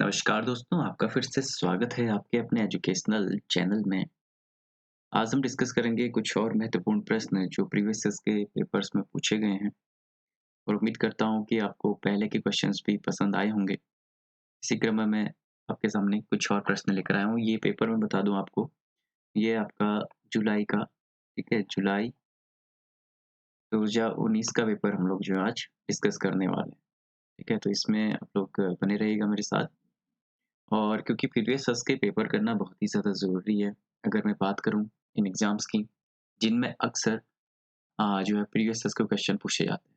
नमस्कार दोस्तों, आपका फिर से स्वागत है आपके अपने एजुकेशनल चैनल में। आज हम डिस्कस करेंगे कुछ और महत्वपूर्ण प्रश्न जो प्रीवियस ईयर्स के पेपर्स में पूछे गए हैं और उम्मीद करता हूँ कि आपको पहले के क्वेश्चंस भी पसंद आए होंगे। इसी क्रम में मैं आपके सामने कुछ और प्रश्न लेकर आया हूँ। ये पेपर मैं बता दूँ आपको, ये आपका जुलाई का, ठीक है? जुलाई 2019 का पेपर हम लोग जो है आज डिस्कस करने वाले हैं, ठीक है? तो इसमें आप लोग बने रहिएगा मेरे साथ। और क्योंकि प्रीवियस ईयर्स के पेपर करना बहुत ही ज़्यादा ज़रूरी है, अगर मैं बात करूँ इन एग्ज़ाम्स की, जिनमें अक्सर जो है प्रीवियस ईयर्स के क्वेश्चन पूछे जाते हैं।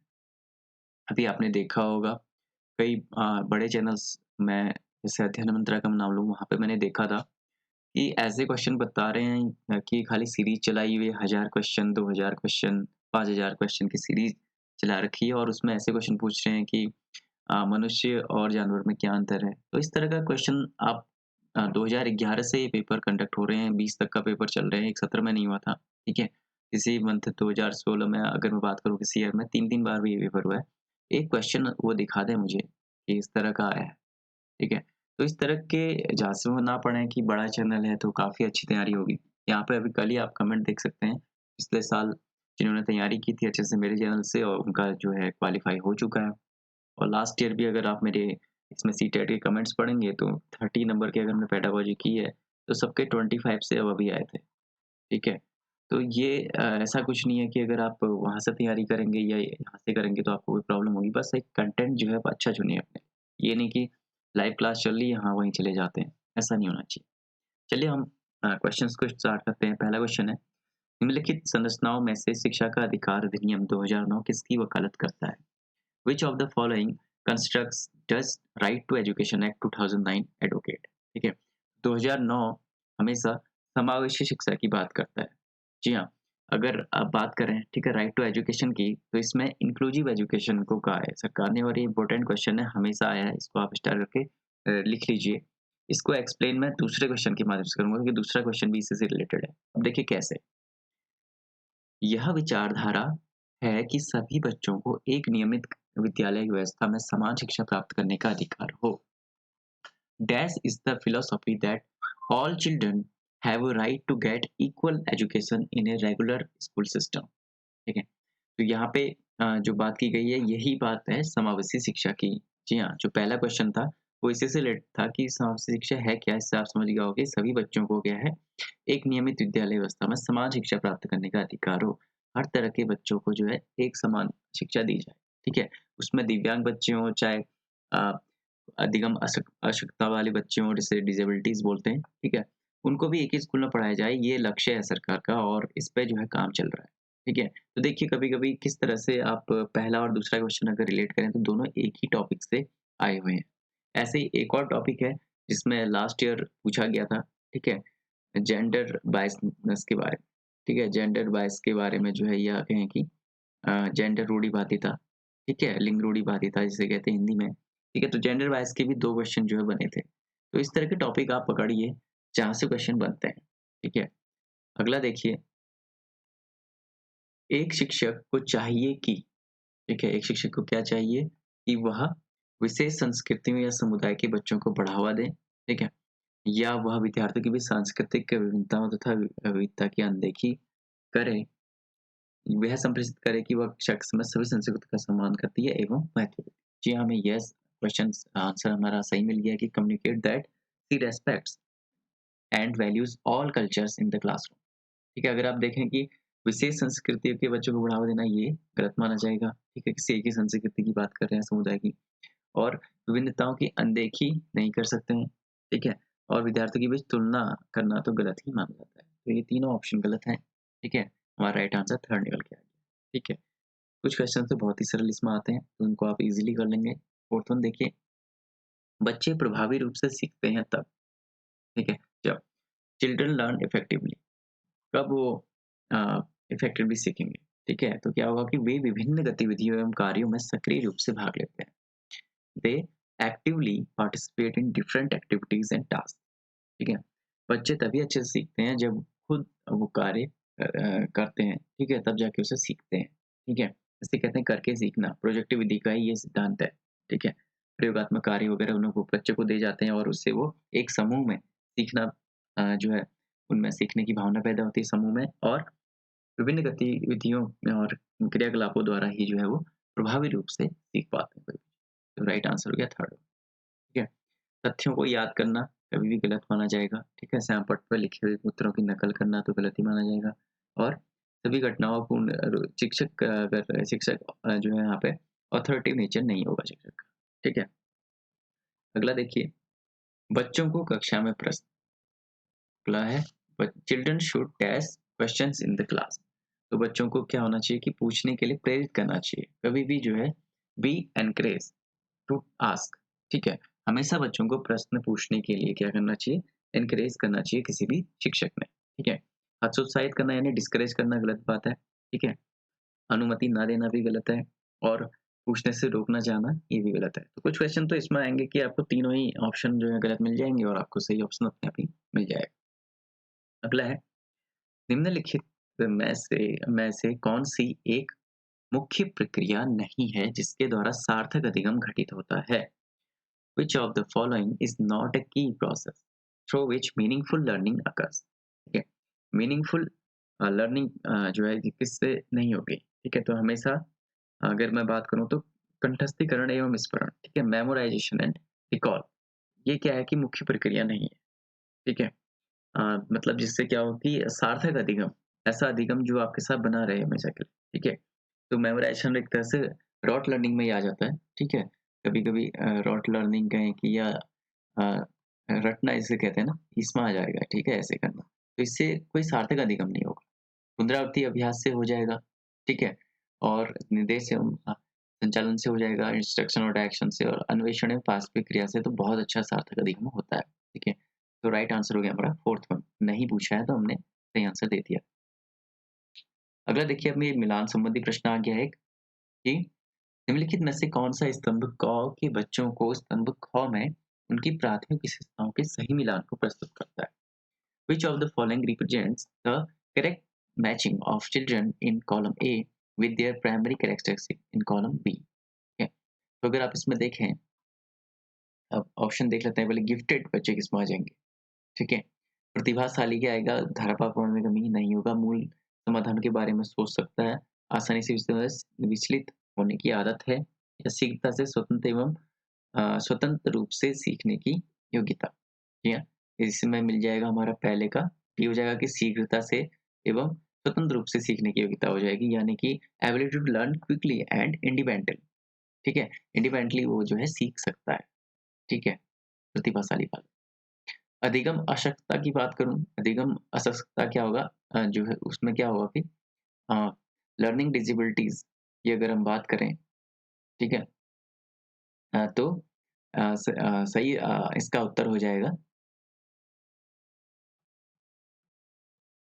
अभी आपने देखा होगा कई बड़े चैनल्स में जैसे अध्ययन मंत्रा का नाम लूँ, वहाँ पे मैंने देखा था कि ऐसे क्वेश्चन बता रहे हैं कि खाली सीरीज़ चलाई हुई है 1000 क्वेश्चन, 2000 क्वेश्चन, 5000 क्वेश्चन की सीरीज़ चला रखी है और उसमें ऐसे क्वेश्चन पूछ रहे हैं कि मनुष्य और जानवर में क्या अंतर है? तो इस तरह का क्वेश्चन आप 2011 से ये पेपर कंडक्ट हो रहे हैं, 20 तक का पेपर चल रहे हैं, एक 17 में नहीं हुआ था, ठीक है? इसी मंथ 2016 में अगर मैं बात करूँ किसी ईयर में 3-3 बार भी ये पेपर हुआ है। एक क्वेश्चन वो दिखा दें मुझे कि इस तरह का आया है, ठीक है? तो इस तरह के झांसे में ना पड़ें कि बड़ा चैनल है तो काफ़ी अच्छी तैयारी होगी। यहाँ पे अभी कल ही आप कमेंट देख सकते हैं, पिछले साल जिन्होंने तैयारी की थी अच्छे से मेरे चैनल से और उनका जो है क्वालीफाई हो चुका है। और लास्ट ईयर भी अगर आप मेरे इसमें सीटेट के कमेंट्स पढ़ेंगे तो 30 नंबर की अगर हमने पेडागोजी की है, तो सबके 25 से अबव ही आए थे, ठीक है? तो ये ऐसा कुछ नहीं है कि अगर आप वहाँ से तैयारी करेंगे या यहाँ से करेंगे तो आपको कोई प्रॉब्लम होगी, बस एक कंटेंट जो है आप अच्छा चुनिए अपने। ये नहीं कि लाइव क्लास चल रही है, हाँ, वहीं चले जाते हैं, ऐसा नहीं होना चाहिए। चलिए हम क्वेश्चंस को स्टार्ट करते हैं। पहला क्वेश्चन है, निम्नलिखित संरचनाओं में से शिक्षा का अधिकार अधिनियम 2009 किसकी वकालत करता है? Which of the following constructs does Right to Education Act 2009 advocate? ठीक है, 2009 हमेशा समावेशी शिक्षा की बात करता है। जी हाँ, अगर आप बात करें, ठीक है, राइट टू एजुकेशन की, तो इसमें इंक्लूसिव एजुकेशन को कहा है सरकार ने और ये इंपॉर्टेंट क्वेश्चन है, हमेशा आया है, इसको आप स्टार करके लिख लीजिए। इसको एक्सप्लेन मैं दूसरे क्वेश्चन के माध्यम से करूंगा क्योंकि दूसरा क्वेश्चन भी इसी से रिलेटेड है। अब देखिए कैसे। यह विचारधारा है कि सभी बच्चों को एक नियमित विद्यालय व्यवस्था में समान शिक्षा प्राप्त करने का अधिकार हो। Dash is the philosophy that all children have a right to get equal education in a regular school system. ठीक है, तो यहाँ पे जो बात की गई है यही बात है समावेशी शिक्षा की। जी हाँ, जो पहला क्वेश्चन था वो इसी से रिलेटेड था कि समावेशी शिक्षा है क्या। इससे आप समझ गए होंगे सभी बच्चों को क्या है, एक नियमित विद्यालय व्यवस्था में समान शिक्षा प्राप्त करने का अधिकार हो। हर तरह के बच्चों को जो है एक समान शिक्षा दी जाए, ठीक है? उसमें दिव्यांग बच्चे हों चाहे अ, अधिगम अशक्तता वाले बच्चे हों जिसे डिसेबिलिटीज़ बोलते हैं, ठीक है? उनको भी एक ही स्कूल में पढ़ाया जाए, ये लक्ष्य है सरकार का और इस पे जो है काम चल रहा है, ठीक है? तो देखिए कभी-कभी किस तरह से आप पहला और दूसरा क्वेश्चन अगर रिलेट करें तो दोनों एक ही टॉपिक से आए हुए हैं। ऐसे ही एक और टॉपिक है जिसमें लास्ट ईयर पूछा गया था, ठीक है? जेंडर बायसनेस के बारे में, ठीक है? जेंडर बायस के बारे में जो है ये आते हैं कि जेंडर रूढ़िवादिता, ठीक है? लिंग रूढ़िवादिता जिसे कहते हैं हिंदी में, ठीक है? तो जेंडर बायस के भी 2 क्वेश्चन जो है बने थे। तो इस तरह के टॉपिक आप पकड़िए जहाँ से क्वेश्चन बनते हैं, ठीक है? अगला देखिए, एक शिक्षक को चाहिए कि, ठीक है? एक शिक्षक को क्या चाहिए कि वह विशेष संस्कृतियों या समुदाय के बच्चों को बढ़ावा दें, ठीक है? या वह विद्यार्थियों की भी सांस्कृतिक विभिन्नताओं तथा विविधता की अनदेखी करे। वह संप्रेषित करे कि वह शख्स में सभी संस्कृति का सम्मान करती है एवं महत्व देती है। जी हाँ, हमें यस क्वेश्चन आंसर हमारा सही मिल गया कि communicate that she respects and values all cultures in the classroom. ठीक है, अगर आप देखें कि विशेष संस्कृति के बच्चों को बढ़ावा देना ये गलत माना जाएगा, ठीक है? किसी एक ही संस्कृति की बात कर रहे हैं, समुदाय की, और विभिन्नताओं की अनदेखी नहीं कर सकते हैं, ठीक है? और विद्यार्थियों के बीच तुलना करना तो गलत ही माना जाता है। तो ये तीनों ऑप्शन गलत हैं, ठीक है? हमारा राइट आंसर थर्ड निकल के आ गया, ठीक है? कुछ क्वेश्चन तो बहुत ही सरल इसमें आते हैं, तो उनको आप इज़िली कर लेंगे। फोर्थ वन देखिए, बच्चे प्रभावी रूप से सीखते हैं तब, ठीक है? जब चिल्ड्रन लर्न इफेक्टिवली, कब वो अ, इफेक्टिवली सीखेंगे, ठीक है? तो क्या होगा कि वे विभिन्न गतिविधियों एवं कार्यों में सक्रिय रूप से भाग लेते हैं। They actively participate in different activities and task, ठीक है? बच्चे तभी अच्छे से सीखते हैं जब खुद वो कार्य करते हैं, ठीक है? तब जाके उसे सीखते हैं, ठीक है? इसे कहते हैं करके सीखना, प्रोजेक्टिव विधि का ही ये सिद्धांत है, ठीक है? प्रयोगात्मक कार्य वगैरह उन लोग बच्चों को दे जाते हैं और उससे वो एक समूह में सीखना जो है उनमें सीखने की भावना पैदा होती है समूह में और विभिन्न गतिविधियों और क्रियाकलापों द्वारा ही जो है वो प्रभावी रूप से सीख पाते हैं। तो राइट आंसर हो गया थर्ड। ठीक है? तथ्यों को याद करना कभी भी गलत माना जाएगा। ठीक है? श्यामपट्ट पर लिखे हुए उत्तरों की नकल करना तो गलत ही माना जाएगा और सभी घटनाओं को शिक्षक अगर शिक्षक जो है यहाँ पे अथॉरिटी नेचर नहीं होगा शिक्षक का। ठीक है? अगला देखिए, बच्चों को कक्षा में प्रश्न अगला है children should dash questions in the class. तो बच्चों को क्या होना चाहिए कि पूछने के लिए प्रेरित करना चाहिए। कभी भी जो है बी एनकरेज टू आस्क। ठीक है? हमेशा बच्चों को प्रश्न पूछने के लिए क्या करना चाहिए? एनकरेज करना चाहिए किसी भी शिक्षक ने। ठीक है? हतोत्साहित करना यानी डिस्करेज करना गलत बात है। ठीक है? अनुमति ना देना भी गलत है और पूछने से रोकना चाहना ये भी गलत है। तो कुछ क्वेश्चन तो इसमें आएँगे कि आपको तीनों ही ऑप्शन जो है गलत मिल जाएँगे और आपको सही ऑप्शन अपने आप ही मिल जाएगा। अगला है निम्नलिखित में से कौन-सी एक मुख्य प्रक्रिया नहीं है जिसके द्वारा सार्थक अधिगम घटित होता है? Which of the following is not a key process through which meaningful learning occurs? ठीक है? मीनिंगफुल लर्निंग जो है कि किससे नहीं होगी। ठीक है? तो हमेशा अगर मैं बात करूँ तो कंठस्थीकरण एवं स्मरण, ठीक है? मेमोराइज़ेशन एंड रिकॉल ये क्या है कि मुख्य प्रक्रिया नहीं है। ठीक है? मतलब जिससे क्या हो कि सार्थक अधिगम, ऐसा अधिगम जो आपके साथ बना रहे हमेशा के लिए। ठीक है? तो मेमोराइज़ेशन एक तरह से रॉट लर्निंग में ही आ जाता है। ठीक है? कभी-कभी रॉट लर्निंग कहें कि या अ, रटना इसे कहते हैं ना, इसमें आ जाएगा। ठीक है? ऐसे करना। तो इससे कोई सार्थक अधिगम नहीं होगा। पुनरावृत्ति अभ्यास से हो जाएगा। ठीक है? और निर्देश एवं संचालन से हो जाएगा, इंस्ट्रक्शन और डायरेक्शन से और अन्वेषण एवं वास्तविक क्रिया से तो बहुत अच्छा सार्थक अधिगम होता है। ठीक है? तो राइट आंसर हो गया हमारा फोर्थ वन। नहीं पूछा है तो हमने सही आंसर दे दिया। अगला देखिए अब ये मिलान संबंधी प्रश्न आ गया है एक कि निम्नलिखित में से कौन-सा स्तंभ क के बच्चों को स्तंभ ख में उनकी प्राथमिक विशेषताओं के सही मिलान को प्रस्तुत करता है? Which of the following represents the correct matching of children in column A with their primary characteristic in column B? ठीक है? तो अगर आप इसमें देखें, अब ऑप्शन देख लेते हैं पहले गिफ्टेड बच्चे किसमें आ जाएँगे? ठीक है? प्रतिभाशाली क्या आएगा? धारापात पढ़ने में कमी नहीं होगा, मूल समाधान के बारे में सोच सकता है, आसानी से विचलित होने की आदत है या शीघ्रता से स्वतंत्र एवं स्वतंत्र रूप से सीखने की योग्यता। ठीक है? इसमें मिल जाएगा हमारा पहले का, ये हो जाएगा कि शीघ्रता से एवं स्वतंत्र रूप से सीखने की योग्यता हो जाएगी यानी कि ability to learn quickly and independent. ठीक है? इंडिपेंडेंटली वो जो है सीख सकता है। ठीक है? प्रतिभाशाली वाला। अधिगम अशक्तता की बात करूँ, अधिगम अशक्तता क्या होगा? जो है उसमें क्या होगा कि अ, लर्निंग डिसेबिलिटीज़ की अगर हम बात करें, ठीक है? तो सही इसका उत्तर हो जाएगा।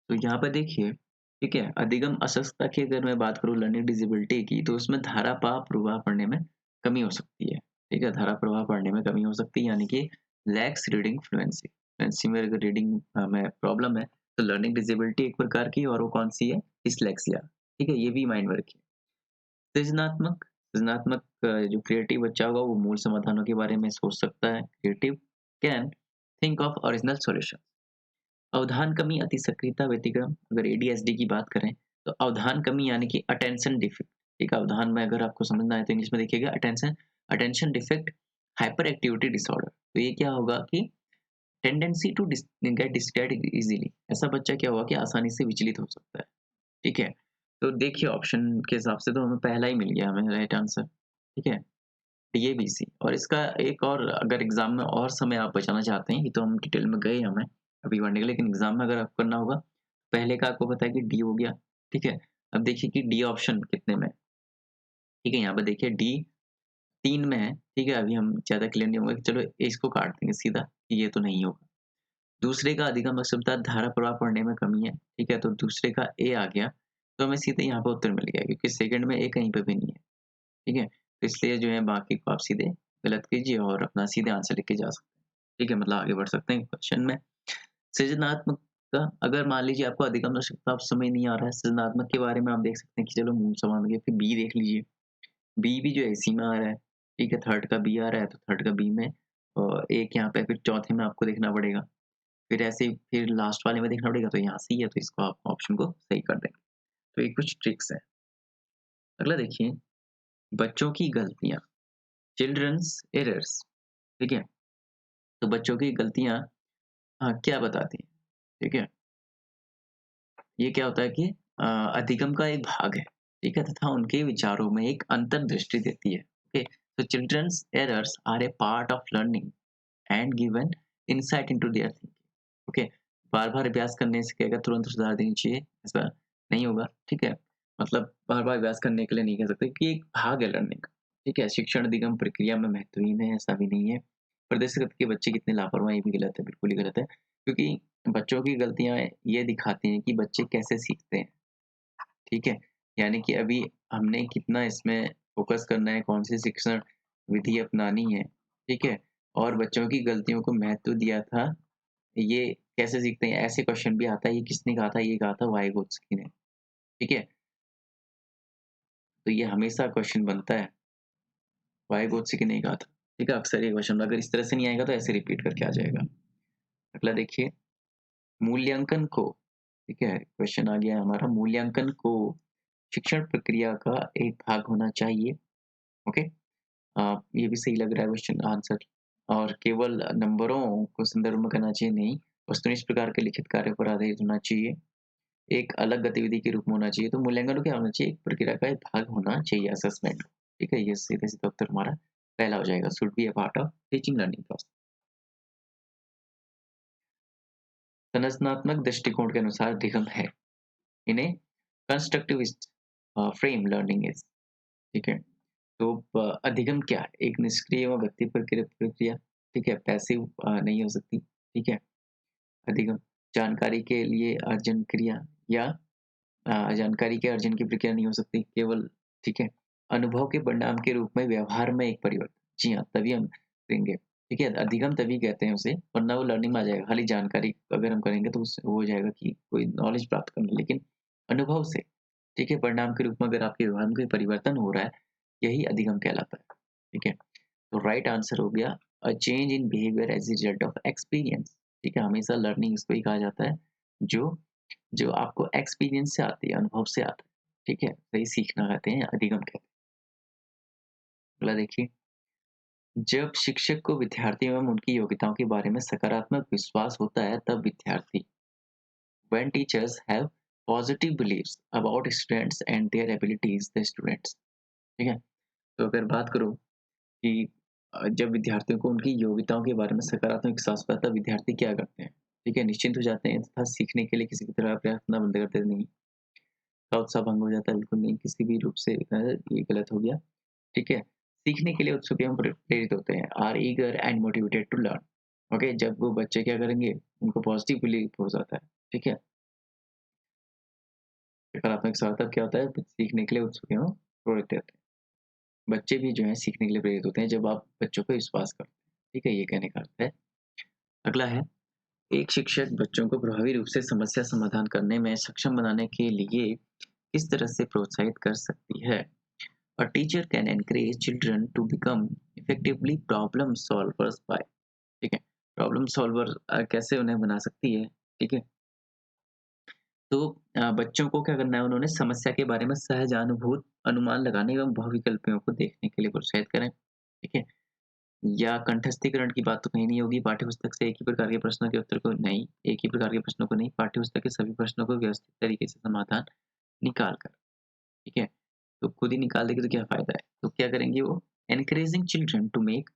तो यहाँ पे देखिए, ठीक है? अधिगम अशक्तता की अगर मैं बात करूँ लर्निंग डिसेबिलिटी की तो उसमें धारा प्रवाह पढ़ने में कमी हो सकती है। ठीक है? धारा प्रवाह पढ़ने में कमी हो सकती है यानी कि लैक्स रीडिंग फ्लुएंसी। फ्लुएंसी में अगर रीडिंग में प्रॉब्लम है तो लर्निंग डिसेबिलिटी एक प्रकार की और वो कौन-सी है? डिस्लेक्सिया। ठीक है? ये भी माइंड में रखिए। सृजनात्मक सृजनात्मक जो क्रिएटिव बच्चा होगा वो मूल समाधानों के बारे में सोच सकता है। Creative can think of original solution. अवधान कमी, अति सक्रियता, व्यतिक्रम, अगर एडीएचडी की बात करें, तो अवधान कमी यानी कि अटेंशन डिफिक्ट, ठीक है? अवधान में अगर आपको समझना है तो इंग्लिश में देखिएगा attention attention deficit hyperactivity disorder. तो ये क्या होगा कि tendency to get distracted easily, ऐसा बच्चा क्या होगा कि आसानी से विचलित हो सकता है। ठीक है? तो देखिए ऑप्शन के हिसाब से तो हमें पहला ही मिल गया हमें राइट आंसर। ठीक है? डी, ए, बी, सी और इसका एक और अगर एग्ज़ाम में और समय आप बचाना चाहते हैं, ये तो हम डिटेल में गए हमें अभी पढ़ने के लिए, लेकिन एग्ज़ाम में अगर आपको करना होगा, पहले का आपको पता है कि डी हो गया, ठीक है? अब देखिए कि डी ऑप्शन कितने में है, ठीक है? यहाँ पे देखिए डी 3 में है, ठीक है? अभी हम ज़्यादा क्लियर नहीं होंगे, चलो इसको काट देंगे सीधा, कि ये तो नहीं होगा। दूसरे का अधिगम अक्षमता धारा प्रवाह पढ़ने में कमी है, ठीक है? तो दूसरे का ए आ गया, तो हमें सीधे यहाँ पे उत्तर मिल गया क्योंकि सेकंड में ए कहीं पे भी नहीं है। ठीक है? तो इसलिए जो है बाकी को आप सीधे गलत कीजिए और अपना सीधे आंसर लिख के जा सकते हैं। ठीक है? मतलब आगे बढ़ सकते हैं क्वेश्चन में। सृजनात्मकता अगर मान लीजिए आपको अधिगम आवश्यकता आप समझ नहीं आ रहा है, सृजनात्मक के बारे में आप देख सकते हैं कि चलो मूल समाधान के फिर बी देख लीजिए। बी भी जो है इसी में आ रहा है। ठीक है, थर्ड का बी आ रहा है तो थर्ड का बी में एक यहाँ पे, फिर चौथे में आपको देखना पड़ेगा। फिर ऐसे ही फिर लास्ट वाले में देखना पड़ेगा, तो यहाँ सही है तो इसको आप ऑप्शन को सही कर देंगे। तो ये कुछ ट्रिक्स हैं। अगला देखिए, बच्चों की गलतियाँ, चिल्ड्रंस एरर्स, ठीक है? तो बच्चों की गलतियाँ क्या बताती हैं, ठीक है? ये क्या होता है कि अधिगम का एक भाग है, ठीक है? तथा उनके विचारों में एक अंतर्दृष्टि देती है, ओके? तो children's errors are a part of learning and given insight into their thinking, okay? बार-बार अभ्यास करने से क्या होगा, तुरंत सुधार देनी चाहिए, ऐसा नहीं होगा, ठीक है? मतलब बार-बार अभ्यास करने के लिए नहीं कह सकते कि एक भाग है लर्निंग का, ठीक है? शिक्षण अधिगम प्रक्रिया में महत्वहीन है, ऐसा भी नहीं है। प्रदर्शित के बच्चे कितने लापरवाह हैं, ये भी गलत है, बिल्कुल ही गलत है। क्योंकि बच्चों की गलतियाँ ये दिखाती हैं कि बच्चे कैसे सीखते हैं, ठीक है? यानी कि अभी हमने कितना इसमें फ़ोकस करना है, कौन-सी शिक्षण विधि अपनानी है, ठीक है? और बच्चों की गलतियों को महत्व दिया था, ये कैसे सीखते हैं? ऐसे क्वेश्चन भी आता है, ये किसने कहा था? ये कहा था वाइगोत्स्की ने, ठीक है? तो ये हमेशा क्वेश्चन बनता है, वाइगोत्स्की ने कहा था, ठीक है? अक्सर ये क्वेश्चन अगर इस तरह से नहीं आएगा तो ऐसे रिपीट करके आ जाएगा। अगला देखिए, मूल्यांकन को, ठीक है? क्वेश्चन आ गया हमारा, मूल्यांकन को शिक्षण प्रक्रिया का एक भाग होना चाहिए, ओके? ये भी सही लग रहा है क्वेश्चन आंसर। और केवल नंबरों को संदर्भ में करना चाहिए, नहीं, वस्तुनिष्ठ प्रकार के लिखित कार्य पर आधारित होना चाहिए, एक अलग गतिविधि के रूप में होना चाहिए। तो मूल्यांकन क्या होना चाहिए? एक प्रक्रिया का एक भाग होना चाहिए असेसमेंट, ठीक है? ये सीधा-सीधा उत्तर हमारा पहला हो जाएगा, should be a part of teaching learning process. संरचनात्मक दृष्टिकोण के अनुसार अधिगम है, इन्हें कंस्ट्रक्टिविस्ट फ्रेम लर्निंग इज, ठीक है? तो अधिगम क्या है? एक निष्क्रिय व व्यक्ति प्रक्रिया, ठीक है? पैसिव नहीं हो सकती, ठीक है? अधिगम जानकारी के लिए अर्जन क्रिया या जानकारी के अर्जन की प्रक्रिया नहीं हो सकती केवल, ठीक है? अनुभव के परिणाम के रूप में व्यवहार में एक परिवर्तन, जी हाँ, तभी हम करेंगे, ठीक है? अधिगम तभी कहते हैं उसे, वरना वो लर्निंग में आ जाएगा। खाली जानकारी अगर हम करेंगे तो उससे वो हो जाएगा कि कोई नॉलेज प्राप्त करना, लेकिन अनुभव से, ठीक है? परिणाम के रूप में अगर आपके व्यवहार में कोई परिवर्तन हो रहा है, यही अधिगम कहलाता है, ठीक है? तो राइट आंसर हो गया a change in behaviour as a result of experience, ठीक है? हमेशा लर्निंग इसको ही कहा जाता है, जो जो आपको एक्सपीरियंस से आती है, अनुभव से आता है, ठीक है? वही सीखना कहते हैं, अधिगम कहते हैं। अगला देखिए, जब शिक्षक को विद्यार्थी एवं उनकी योग्यताओं के बारे में सकारात्मक विश्वास होता है, तब विद्यार्थी, when teachers have positive beliefs about students and their abilities, the students, ठीक है? तो अगर बात करूँ कि जब विद्यार्थियों को उनकी योग्यताओं के बारे में सकारात्मक विश्वास होता है, तब विद्यार्थी क्या करते हैं? ठीक है, निश्चिंत हो जाते हैं तथा सीखने के लिए किसी भी तरह का प्रयास करना बंद कर देते नहीं, का उत्साह भंग हो जाता है, बिल्कुल नहीं, किसी भी रूप से ये गलत हो गया, ठीक है? सीखने के लिए उत्सुक एवं प्रेरित होते हैं, are eager and motivated to learn, okay? जब वो बच्चे क्या करेंगे, उनको पॉजिटिव बिलीफ हो जाता है, ठीक है? सकारात्मक विश्वास तब क्या होता है, सीखने के लिए उत्सुक एवं प्रेरित रहते हैं। बच्चे भी जो है सीखने के लिए प्रेरित होते हैं जब आप बच्चों पे विश्वास करते हैं, ठीक है? ये कहने का अर्थ है। अगला है, एक शिक्षक बच्चों को प्रभावी रूप से समस्या समाधान करने में सक्षम बनाने के लिए किस तरह से प्रोत्साहित कर सकती है? A teacher can encourage children to become effectively problem solvers by, ठीक है? प्रॉब्लम सॉल्वर कैसे उन्हें बना सकती है, ठीक है? तो बच्चों को क्या करना है, उन्होंने समस्या के बारे में सहजानुभूत अनुमान लगाने एवं बहुविकल्पियों को देखने के लिए प्रोत्साहित करें, ठीक है? या कंठस्थीकरण की बात तो कहीं नहीं होगी, पाठ्यपुस्तक से एक ही प्रकार के प्रश्नों के उत्तर को नहीं, एक ही प्रकार के प्रश्नों को नहीं, पाठ्यपुस्तक के सभी प्रश्नों को व्यवस्थित तरीके से समाधान निकाल कर, ठीक है? तो खुद ही निकाल देंगे तो क्या फ़ायदा है? तो क्या करेंगे वो, encouraging children to make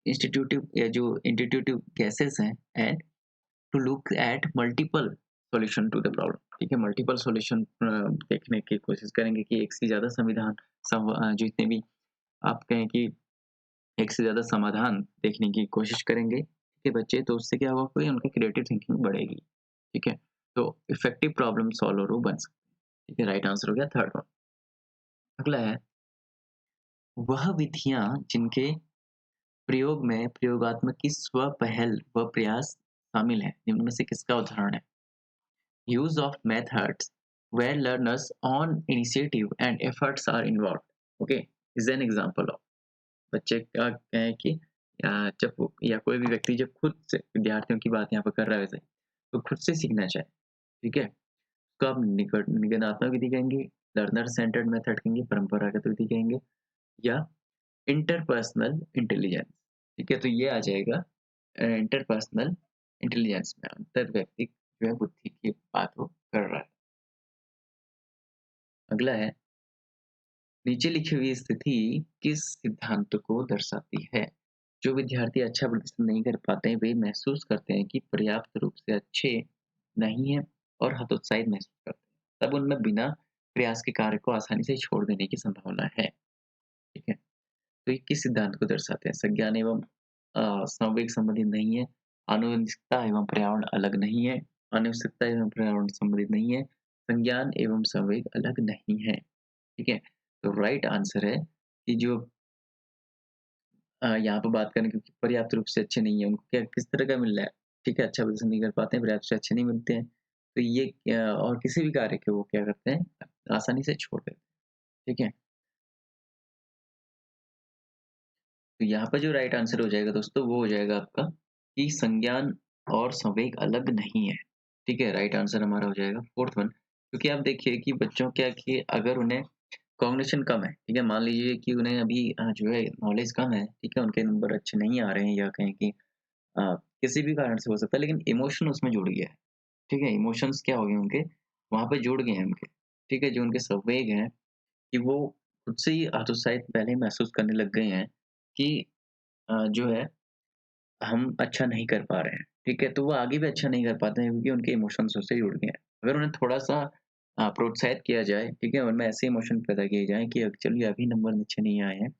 institutive या जो इंट्यूटिव गेसेस हैं and to look at multiple solution to the problem, ठीक है? मल्टीपल सॉल्यूशन देखने की कोशिश करेंगे कि एक से ज़्यादा संविधान जितने भी आप कहें कि एक से ज़्यादा समाधान देखने की कोशिश करेंगे, ठीक है बच्चे? तो उससे क्या होगा कि उनकी क्रिएटिव थिंकिंग बढ़ेगी, ठीक है? तो इफेक्टिव प्रॉब्लम सॉल्वर वो बन सकते हैं, ठीक है? राइट आंसर हो गया थर्ड वन। अगला है, वह विधियाँ जिनके प्रयोग में प्रयोगात्मक की स्व पहल व प्रयास शामिल है, निम्न में से किसका उदाहरण है? Use of methods where learners own initiative and efforts are involved, okay, is an example of, बच्चे का क्या है कि जब वो या कोई भी व्यक्ति जब खुद से विद्यार्थियों की बात यहाँ पे कर रहा है वैसे, तो खुद से सीखना चाहे, ठीक है? तो आप निगनात्मक विधि कहेंगे, लर्नर सेंटर्ड मेथड कहेंगे, परंपरागत विधि कहेंगे या इंटरपर्सनल इंटेलिजेंस, ठीक है? तो ये आ जाएगा इंटरपर्सनल इंटेलिजेंस में अंतर व्यक्ति जो है बुद्धि की बात वो कर रहा है। अगला है, नीचे लिखी हुई स्थिति किस सिद्धांत को दर्शाती है? जो विद्यार्थी अच्छा प्रदर्शन नहीं कर पाते हैं, वे महसूस करते हैं कि पर्याप्त रूप से अच्छे नहीं हैं और हतोत्साहित महसूस करते हैं। तब उनमें बिना प्रयास के कार्य को आसानी से छोड़ देने की संभावना है। ठीक है? तो ये किस सिद्धांत को दर्शाते हैं? संज्ञान एवं संवेग संबंधित नहीं है, आनुवंशिकता एवं पर्यावरण अलग नहीं है, आनुवंशिकता एवं पर्यावरण संबंधित नहीं है, संज्ञान एवं संवेग अलग नहीं है। ठीक है? तो राइट आंसर है कि जो यहाँ पे बात करें क्योंकि पर्याप्त रूप से अच्छे नहीं है, उनको क्या किस तरह का मिल रहा है, ठीक है, अच्छा प्रदर्शन नहीं कर पाते हैं, पर्याप्त से अच्छे नहीं मिलते हैं, तो ये और किसी भी कार्य को वो क्या करते हैं, आसानी से छोड़ देते हैं, ठीक है? तो यहाँ पे जो राइट आंसर हो जाएगा दोस्तों, वो हो जाएगा आपका कि संज्ञान और संवेग अलग नहीं है, ठीक है? राइट आंसर हमारा हो जाएगा 4th वन, क्योंकि आप देखिए कि बच्चों क्या कि अगर उन्हें कॉग्निशन कम है, ठीक है? मान लीजिए कि उन्हें अभी जो है नॉलेज कम है, ठीक है? उनके नंबर अच्छे नहीं आ रहे हैं या कहें कि किसी भी कारण से हो सकता है, लेकिन इमोशन उसमें जुड़ गया है, ठीक है? इमोशंस क्या हो गए उनके, वहाँ पे जुड़ गए हैं उनके, ठीक है? जो उनके संवेग हैं कि वो खुद से ही हतोत्साहित पहले ही महसूस करने लग गए हैं कि जो है हम अच्छा नहीं कर पा रहे हैं, ठीक है? तो वो आगे भी अच्छा नहीं कर पाते हैं क्योंकि उनके इमोशंस उससे जुड़ गए हैं। अगर उन्हें थोड़ा-सा प्रोत्साहित किया जाए, ठीक है? उनमें ऐसे इमोशन पैदा किए जाएँ कि चलिए अभी नंबर अच्छे नहीं आए हैं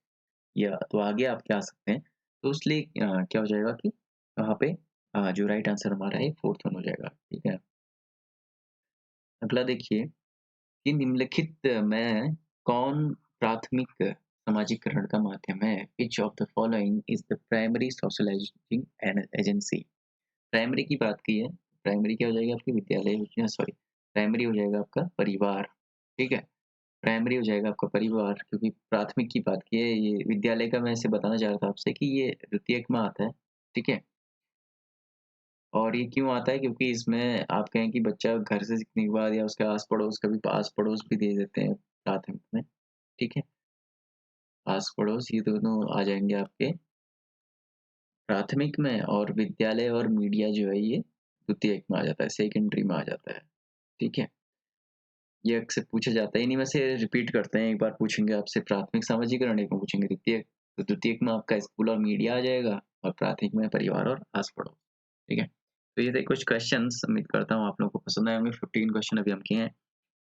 या तो आगे आप क्या आ सकते हैं। तो इसलिए क्या हो जाएगा कि वहाँ पे जो राइट आंसर हमारा है 4th वन हो जाएगा, ठीक है? अगला देखिए कि निम्नलिखित में कौन प्राथमिक समाजीकरण का माध्यम है? Which of the following is the primary socialising agency? Primary की बात की है, प्राइमरी क्या हो जाएगा आपकी विद्यालय सॉरी प्राइमरी हो जाएगा आपका परिवार, ठीक है? प्राइमरी हो जाएगा आपका परिवार क्योंकि प्राथमिक की बात की है, ये विद्यालय का मैं ऐसे बताना चाह रहा था आपसे कि ये द्वितीयक में आता है, ठीक है? और ये क्यों आता है क्योंकि इसमें आप कहें कि बच्चा घर से सीखने के बाद या उसके आस-पड़ोस का भी पास-पड़ोस भी दे देते हैं प्राथमिक में, ठीक है? आस-पड़ोस ये दोनों आ जाएँगे आपके प्राथमिक में और विद्यालय और मीडिया जो है ये द्वितीयक में आ जाता है, सेकेंडरी में आ जाता है, ठीक है? ये अक्सर पूछा जाता है, इन्हीं में से रिपीट करते हैं, एक बार पूछेंगे आपसे प्राथमिक सामाजिकरण, एक में पूछेंगे द्वितीयक। तो द्वितीयक में आपका स्कूल और मीडिया आ जाएगा और प्राथमिक में परिवार और आस-पड़ोस, ठीक है? तो ये थे कुछ क्वेश्चन्स, उम्मीद करता हूँ आप लोगों को पसंद आए होंगे। 15 क्वेश्चन अभी हम किए हैं,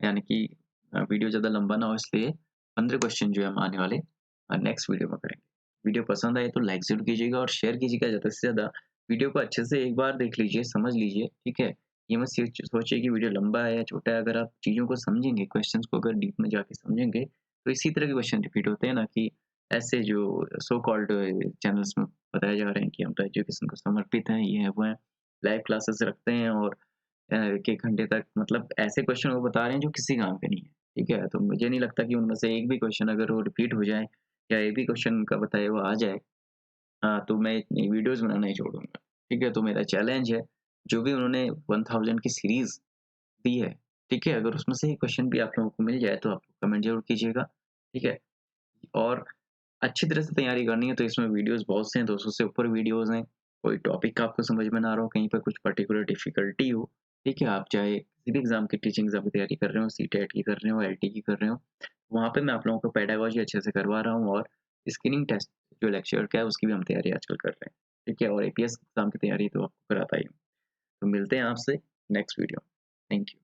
यानी कि वीडियो ज़्यादा लंबा ना हो इसलिए 15 क्वेश्चन जो है हम आने वाले नेक्स्ट वीडियो में करेंगे। वीडियो पसंद आए तो लाइक ज़रूर कीजिएगा और शेयर कीजिएगा ज़्यादा से ज़्यादा। वीडियो को अच्छे से एक बार देख लीजिए, समझ लीजिए, ठीक है? ये मत सोचिए कि वीडियो लंबा है या छोटा है, अगर आप चीज़ों को समझेंगे, क्वेश्चंस को अगर डीप में जाके समझेंगे, तो इसी तरह के क्वेश्चन रिपीट होते हैं, ना कि ऐसे जो सो कॉल्ड चैनल्स में बताए जा रहे हैं कि हम तो एजुकेशन को समर्पित हैं, ये हैं, वो हैं। लाइव क्लासेस रखते हैं और 1-1 घंटे तक मतलब ऐसे क्वेश्चन वो बता रहे हैं जो किसी काम के नहीं है, ठीक है? तो मुझे नहीं लगता कि उनमें से एक भी क्वेश्चन अगर वो रिपीट हो जाए या एक भी क्वेश्चन उनका बताया हुआ आ जाए, तो मैं इतनी वीडियोज़ बनाना ही छोड़ूँगा, ठीक है? तो मेरा चैलेंज है, जो भी उन्होंने 1000 की सीरीज़ दी है, ठीक है? अगर उसमें से एक क्वेश्चन भी आप लोगों को मिल जाए तो आप कमेंट ज़रूर कीजिएगा, ठीक है? और अच्छी तरह से तैयारी करनी है तो इसमें वीडियोज़ बहुत से हैं, 200 से ऊपर वीडियोज़ हैं। कोई टॉपिक आपको समझ में ना आ रहा हो, कहीं पर कुछ पर्टिकुलर डिफ़िकल्टी हो, ठीक है? आप चाहे किसी भी एग्ज़ाम की टीचिंग एग्ज़ाम की तैयारी कर रहे हो, सीटेट की कर रहे हो, एलटी की कर रहे हो, वहाँ पे मैं आप लोगों को पेडागॉजी अच्छे से करवा रहा हूँ और स्क्रीनिंग टेस्ट जो लेक्चर का है उसकी भी हम तैयारी आजकल कर रहे हैं, ठीक है? और एपीएस एग्ज़ाम की तैयारी तो आपको कराता ही हूँ। तो मिलते हैं आपसे नेक्स्ट वीडियो। Thank you.